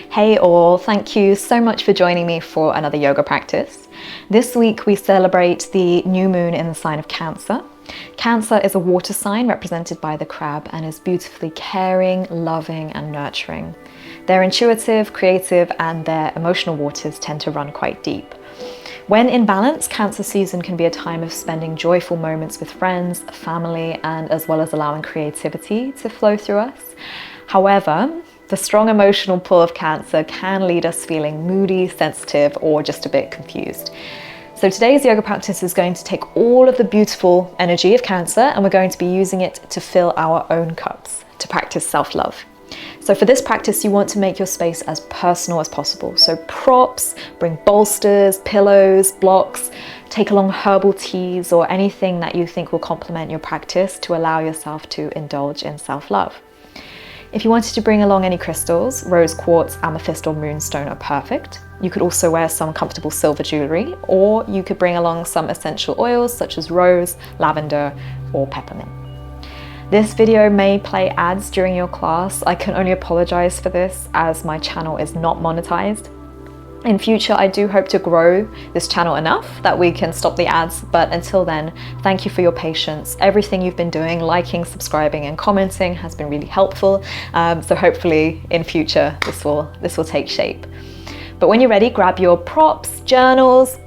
Hey all, thank you so much for joining me for another yoga practice. This week we celebrate the new moon in the sign of Cancer. Cancer is a water sign represented by the crab and is beautifully caring, loving and nurturing. They're intuitive, creative and their emotional waters tend to run quite deep. When in balance, Cancer season can be a time of spending joyful moments with friends, family, and as well as allowing creativity to flow through us. However, the strong emotional pull of Cancer can lead us feeling moody, sensitive, or just a bit confused. So today's yoga practice is going to take all of the beautiful energy of Cancer and we're going to be using it to fill our own cups, to practice self-love. So for this practice, you want to make your space as personal as possible. So props, bring bolsters, pillows, blocks, take along herbal teas or anything that you think will complement your practice to allow yourself to indulge in self-love. If you wanted to bring along any crystals, rose quartz, amethyst or moonstone are perfect. You could also wear some comfortable silver jewelry, or you could bring along some essential oils such as rose, lavender or peppermint. This video may play ads during your class. I can only apologize for this as my channel is not monetized. In future, I do hope to grow this channel enough that we can stop the ads, but until then, thank you for your patience. Everything you've been doing, liking, subscribing and commenting has been really helpful. So hopefully in future, this will take shape. But when you're ready, grab your props, journals,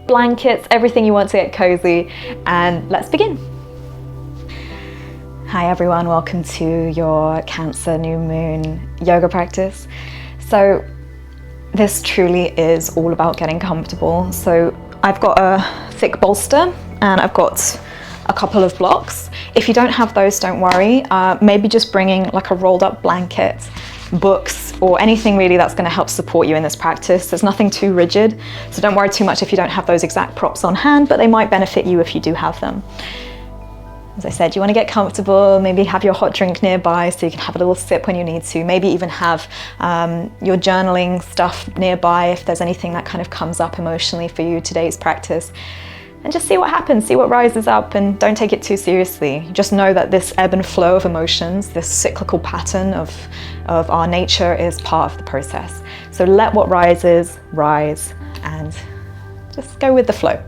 blankets, everything you want to get cozy, and let's begin. Hi everyone, welcome to your Cancer new moon yoga practice. So this truly is all about getting comfortable. So I've got a thick bolster and I've got a couple of blocks. If you don't have those, don't worry. Maybe just bringing like a rolled up blanket, books, or anything really that's going to help support you in this practice. There's nothing too rigid, so don't worry too much if you don't have those exact props on hand, but they might benefit you if you do have them. As I said, you want to get comfortable, maybe have your hot drink nearby so you can have a little sip when you need to, maybe even have your journaling stuff nearby if there's anything that kind of comes up emotionally for you today's practice. And just see what happens, see what rises up, and don't take it too seriously. Just know that this ebb and flow of emotions, this cyclical pattern of our nature is part of the process. So let what rises, rise, and just go with the flow.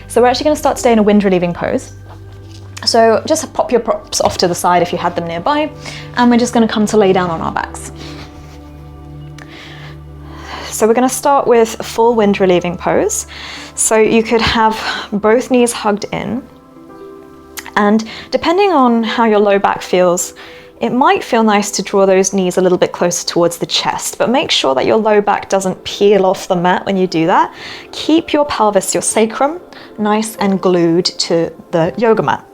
So we're actually going to start today in a wind relieving pose. So just pop your props off to the side if you had them nearby, and we're just going to come to lay down on our backs. So we're going to start with a full wind relieving pose. So you could have both knees hugged in, and depending on how your low back feels, it might feel nice to draw those knees a little bit closer towards the chest, but make sure that your low back doesn't peel off the mat when you do that. Keep your pelvis, your sacrum, nice and glued to the yoga mat.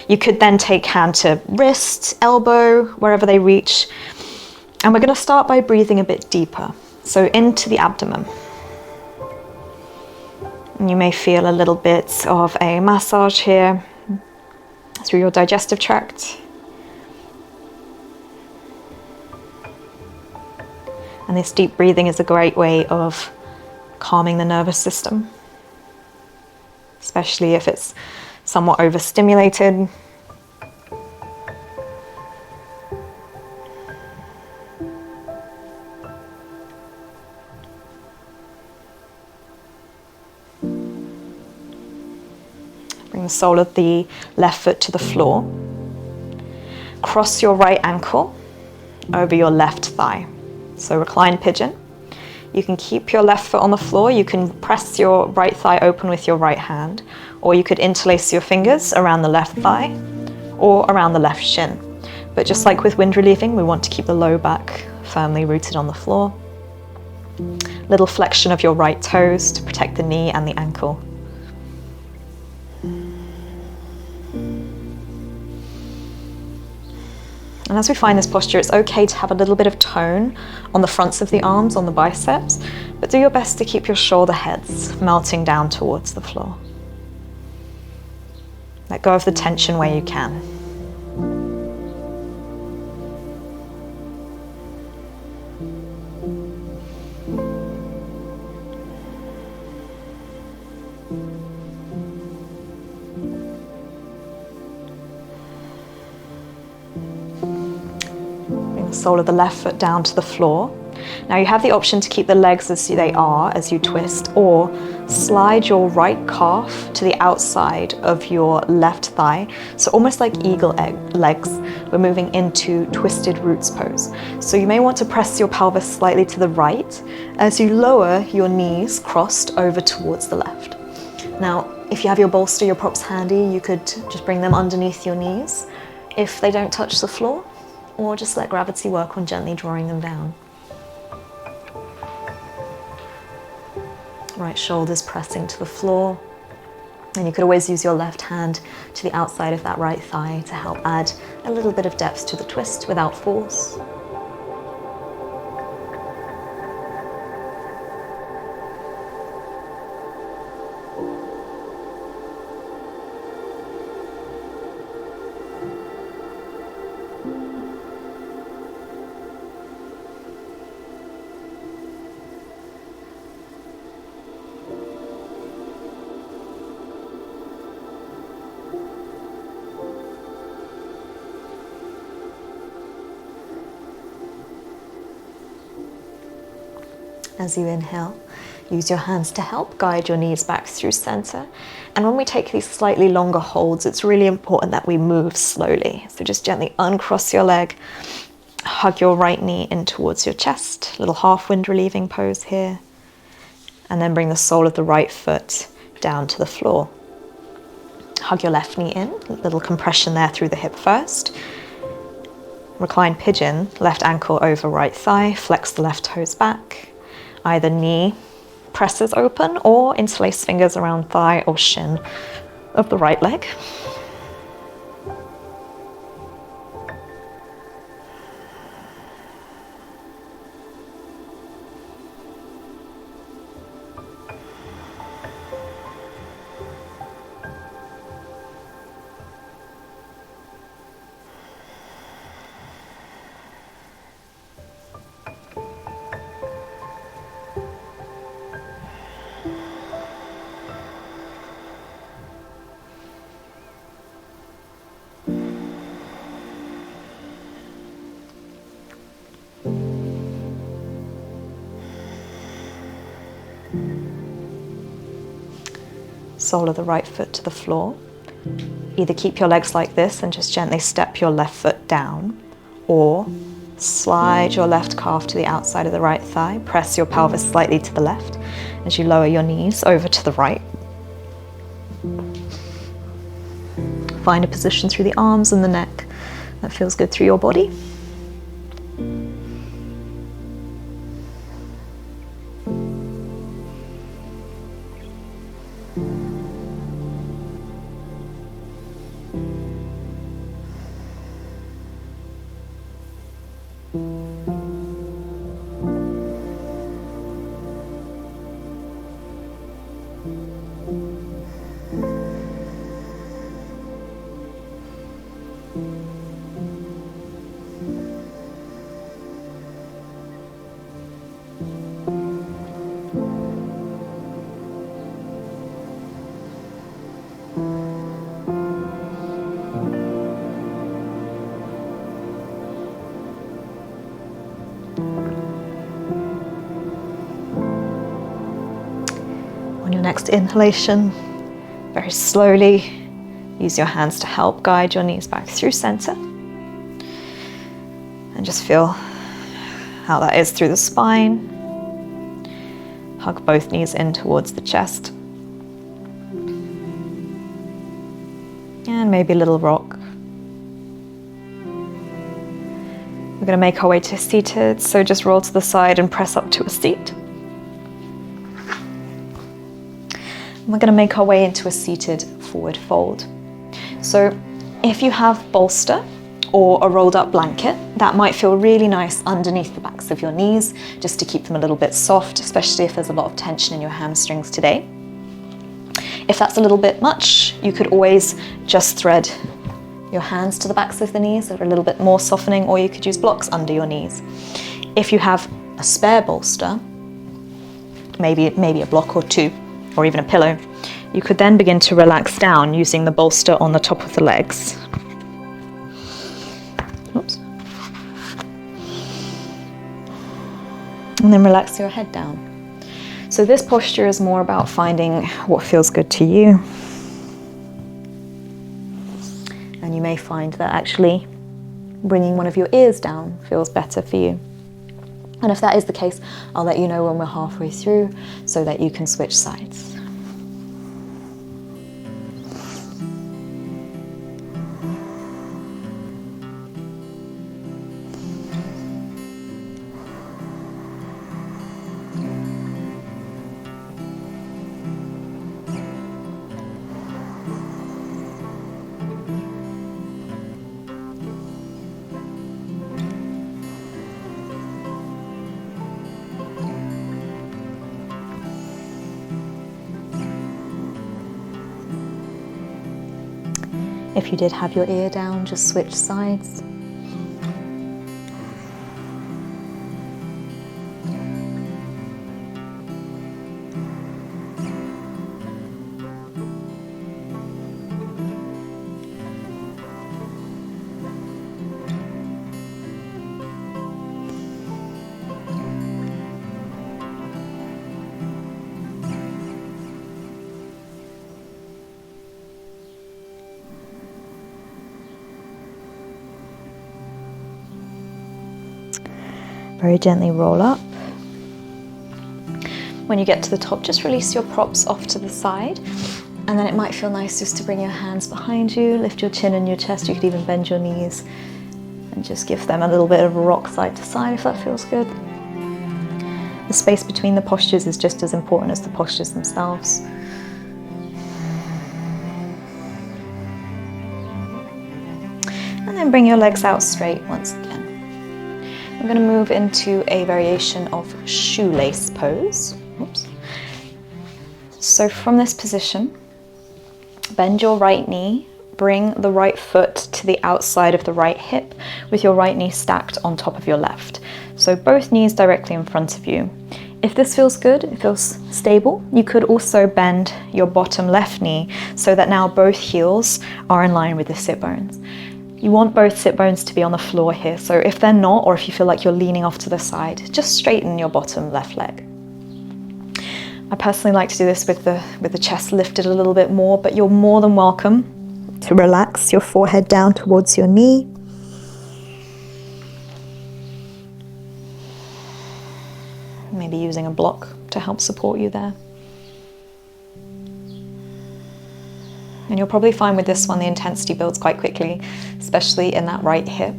You could then take hand to wrist, elbow, wherever they reach. And we're going to start by breathing a bit deeper. So into the abdomen. And you may feel a little bit of a massage here through your digestive tract. And this deep breathing is a great way of calming the nervous system, especially if it's somewhat overstimulated. Bring the sole of the left foot to the floor. Cross your right ankle over your left thigh. So reclined pigeon. You can keep your left foot on the floor. You can press your right thigh open with your right hand, or you could interlace your fingers around the left thigh or around the left shin. But just like with wind relieving, we want to keep the low back firmly rooted on the floor. Little flexion of your right toes to protect the knee and the ankle. And as we find this posture, it's okay to have a little bit of tone on the fronts of the arms, on the biceps, but do your best to keep your shoulder heads melting down towards the floor. Let go of the tension where you can. Bring the sole of the left foot down to the floor. Now you have the option to keep the legs as they are as you twist, or slide your right calf to the outside of your left thigh. So almost like eagle legs, we're moving into twisted roots pose. So you may want to press your pelvis slightly to the right as you lower your knees crossed over towards the left. Now, if you have your bolster, your props handy, you could just bring them underneath your knees if they don't touch the floor, or just let gravity work on gently drawing them down. Right shoulder's pressing to the floor, and you could always use your left hand to the outside of that right thigh to help add a little bit of depth to the twist without force. As you inhale, use your hands to help guide your knees back through center. And when we take these slightly longer holds, it's really important that we move slowly. So just gently uncross your leg, hug your right knee in towards your chest, little half wind relieving pose here. And then bring the sole of the right foot down to the floor. Hug your left knee in, a little compression there through the hip first. Recline pigeon, left ankle over right thigh, flex the left toes back. Either knee presses open or interlace fingers around thigh or shin of the right leg. Sole of the right foot to the floor. Either keep your legs like this and just gently step your left foot down, or slide your left calf to the outside of the right thigh, press your pelvis slightly to the left as you lower your knees over to the right. Find a position through the arms and the neck that feels good through your body. On your next inhalation, very slowly, use your hands to help guide your knees back through center. And just feel how that is through the spine. Hug both knees in towards the chest. And maybe a little rock. We're going to make our way to seated, so just roll to the side and press up to a seat. We're going to make our way into a seated forward fold. So if you have bolster or a rolled up blanket, that might feel really nice underneath the backs of your knees, just to keep them a little bit soft, especially if there's a lot of tension in your hamstrings today. If that's a little bit much, you could always just thread your hands to the backs of the knees that are a little bit more softening, or you could use blocks under your knees. If you have a spare bolster, maybe a block or two, or even a pillow, you could then begin to relax down using the bolster on the top of the legs. Oops. And then relax your head down. So this posture is more about finding what feels good to you. And you may find that actually bringing one of your ears down feels better for you. And if that is the case, I'll let you know when we're halfway through so that you can switch sides. If you did have your ear down, just switch sides. Very gently roll up. When you get to the top, just release your props off to the side. And then it might feel nice just to bring your hands behind you, lift your chin and your chest. You could even bend your knees and just give them a little bit of a rock side to side if that feels good. The space between the postures is just as important as the postures themselves. And then bring your legs out straight once again. I'm going to move into a variation of shoelace pose. Oops. So from this position, bend your right knee, bring the right foot to the outside of the right hip with your right knee stacked on top of your left. So both knees directly in front of you. If this feels good, it feels stable, you could also bend your bottom left knee so that now both heels are in line with the sit bones. You want both sit bones to be on the floor here, so if they're not, or if you feel like you're leaning off to the side, just straighten your bottom left leg. I personally like to do this with the chest lifted a little bit more, but you're more than welcome to relax your forehead down towards your knee. Maybe using a block to help support you there. And you'll probably find with this one the intensity builds quite quickly, especially in that right hip.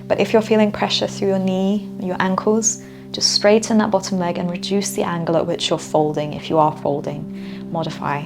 But if you're feeling pressure through your knee, your ankles, just straighten that bottom leg and reduce the angle at which you're folding. If you are folding, modify.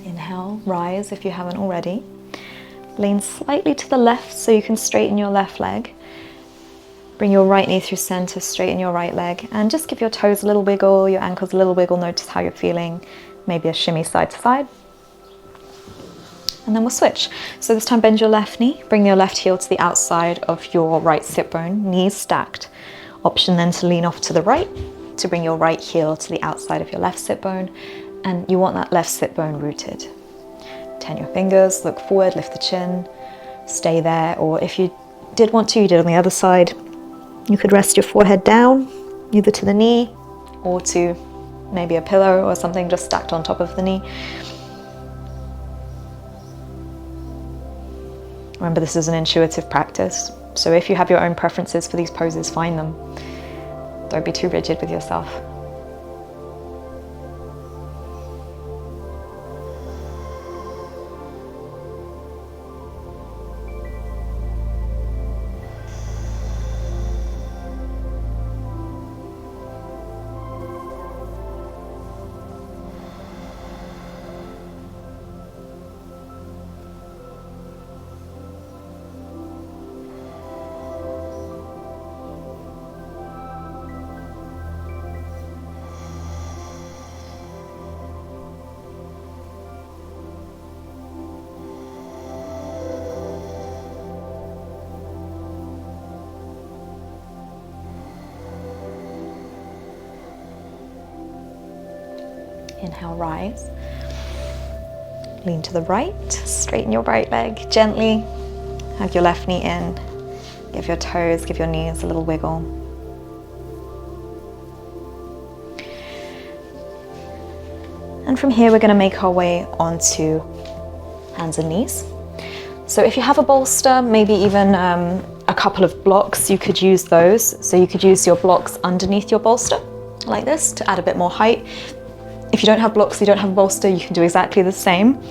Inhale, rise if you haven't already. Lean slightly to the left so you can straighten your left leg. Bring your right knee through center, straighten your right leg, and just give your toes a little wiggle, your ankles a little wiggle. Notice how you're feeling. Maybe a shimmy side to side. And then we'll switch. So this time bend your left knee, bring your left heel to the outside of your right sit bone, knees stacked. Option then to lean off to the right, to bring your right heel to the outside of your left sit bone. And you want that left sit bone rooted. Turn your fingers, look forward, lift the chin, stay there. Or if you did want to, you did on the other side. You could rest your forehead down, either to the knee or to maybe a pillow or something just stacked on top of the knee. Remember, this is an intuitive practice. So if you have your own preferences for these poses, find them. Don't be too rigid with yourself. Inhale, rise. Lean to the right, straighten your right leg gently. Hug your left knee in. Give your toes, give your knees a little wiggle. And from here, we're going to make our way onto hands and knees. So if you have a bolster, maybe even a couple of blocks, you could use those. So you could use your blocks underneath your bolster, like this, to add a bit more height. If you don't have blocks, you don't have a bolster, you can do exactly the same.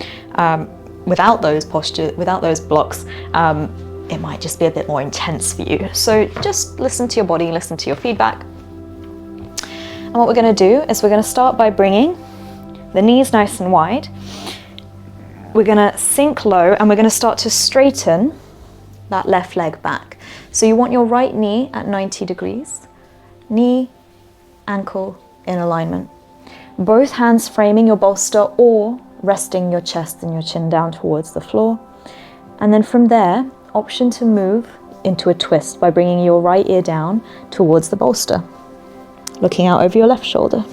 Without those blocks, it might just be a bit more intense for you. So just listen to your body, listen to your feedback. And what we're going to do is we're going to start by bringing the knees nice and wide. We're going to sink low and we're going to start to straighten that left leg back. So you want your right knee at 90 degrees, knee, ankle in alignment. Both hands framing your bolster or resting your chest and your chin down towards the floor. And then from there, option to move into a twist by bringing your right ear down towards the bolster, looking out over your left shoulder.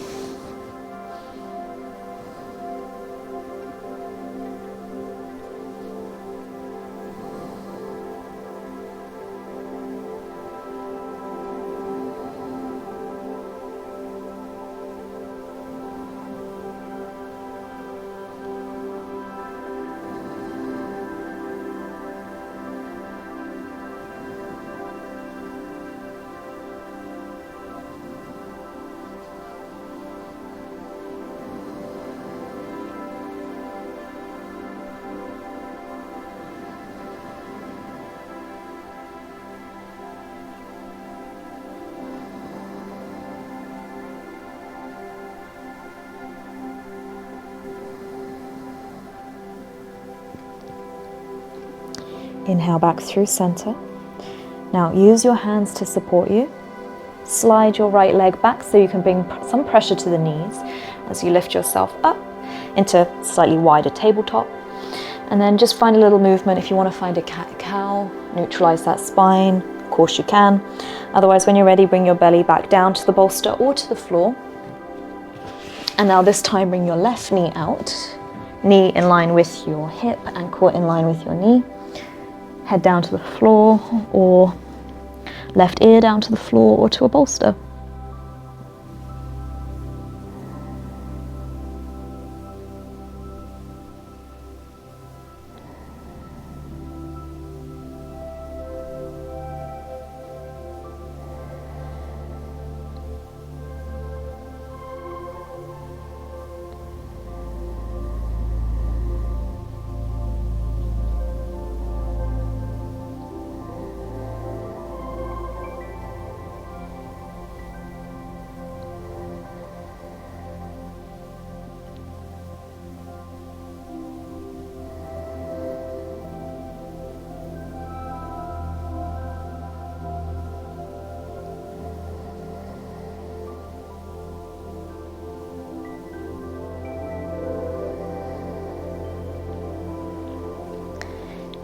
Inhale back through center. Now use your hands to support you. Slide your right leg back so you can bring some pressure to the knees as you lift yourself up into slightly wider tabletop. And then just find a little movement. If you want to find a cat-cow, neutralize that spine, of course you can. Otherwise, when you're ready, bring your belly back down to the bolster or to the floor. And now this time, bring your left knee out, knee in line with your hip, ankle in line with your knee. Head down to the floor, or left ear down to the floor or to a bolster.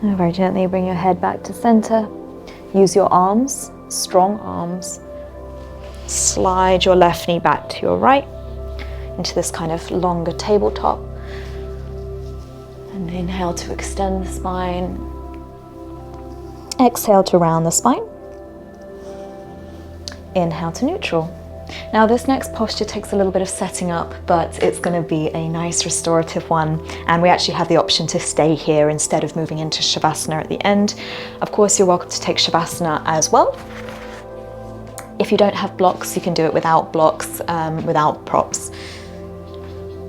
Now very gently bring your head back to center. Use your arms, strong arms. Slide your left knee back to your right into this kind of longer tabletop. And inhale to extend the spine. Exhale to round the spine. Inhale to neutral. Now this next posture takes a little bit of setting up, but it's going to be a nice restorative one, and we actually have the option to stay here instead of moving into Shavasana at the end. Of course, you're welcome to take Shavasana as well. If you don't have blocks, you can do it without blocks, without props.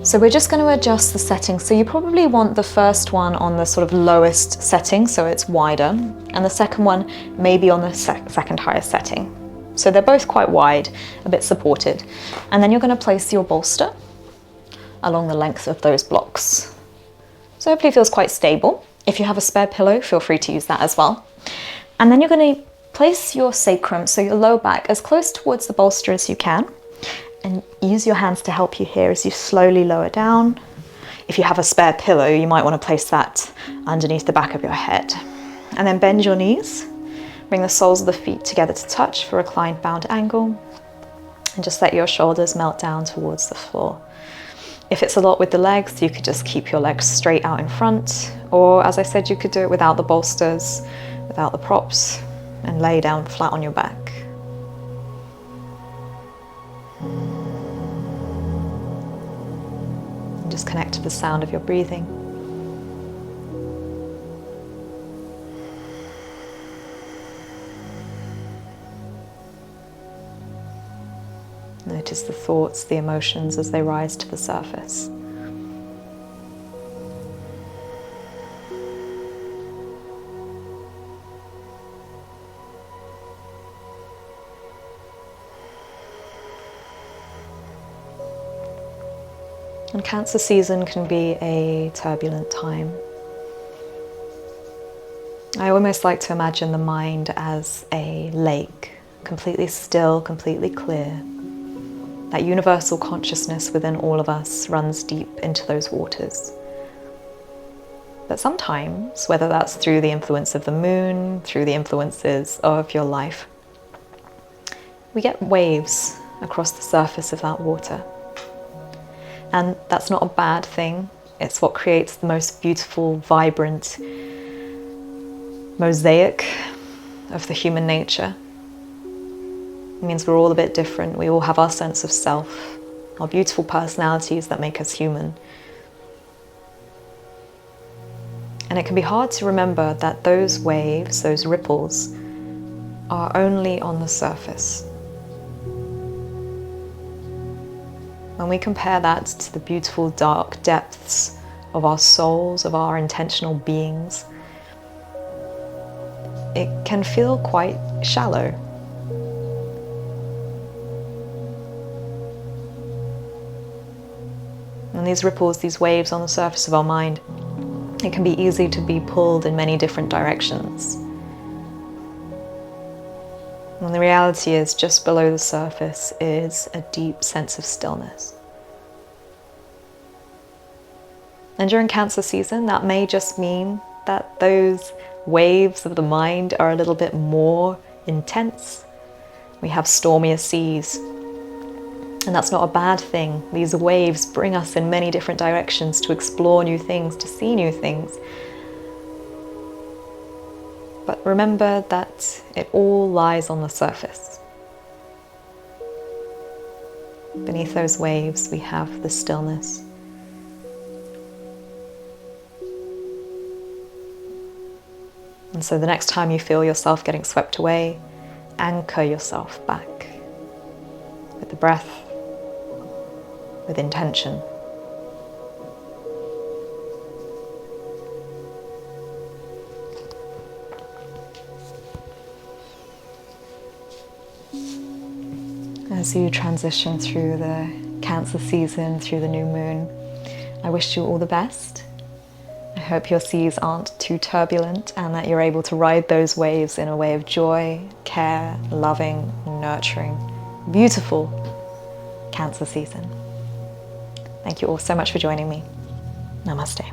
So we're just going to adjust the setting. So you probably want the first one on the sort of lowest setting, so it's wider, and the second one maybe on the second highest setting. So they're both quite wide, a bit supported. And then you're going to place your bolster along the length of those blocks. So hopefully it feels quite stable. If you have a spare pillow, feel free to use that as well. And then you're going to place your sacrum, so your lower back, as close towards the bolster as you can. And use your hands to help you here as you slowly lower down. If you have a spare pillow, you might want to place that underneath the back of your head. And then bend your knees. Bring the soles of the feet together to touch for reclined bound angle, and just let your shoulders melt down towards the floor. If it's a lot with the legs, you could just keep your legs straight out in front, or as I said, you could do it without the bolsters, without the props, and lay down flat on your back. And just connect to the sound of your breathing. Notice the thoughts, the emotions as they rise to the surface. And Cancer season can be a turbulent time. I almost like to imagine the mind as a lake, completely still, completely clear. That universal consciousness within all of us runs deep into those waters. But sometimes, whether that's through the influence of the moon, through the influences of your life, we get waves across the surface of that water. And that's not a bad thing. It's what creates the most beautiful, vibrant mosaic of the human nature. It means we're all a bit different. We all have our sense of self, our beautiful personalities that make us human. And it can be hard to remember that those waves, those ripples, are only on the surface. When we compare that to the beautiful dark depths of our souls, of our intentional beings, it can feel quite shallow. And these ripples, these waves on the surface of our mind, it can be easy to be pulled in many different directions. And the reality is, just below the surface is a deep sense of stillness. And during Cancer season, that may just mean that those waves of the mind are a little bit more intense. We have stormier seas. And that's not a bad thing. These waves bring us in many different directions to explore new things, to see new things. But remember that it all lies on the surface. Beneath those waves, we have the stillness. And so the next time you feel yourself getting swept away, anchor yourself back with the breath, with intention. As you transition through the Cancer season, through the new moon, I wish you all the best. I hope your seas aren't too turbulent and that you're able to ride those waves in a way of joy, care, loving, nurturing, beautiful Cancer season. Thank you all so much for joining me. Namaste.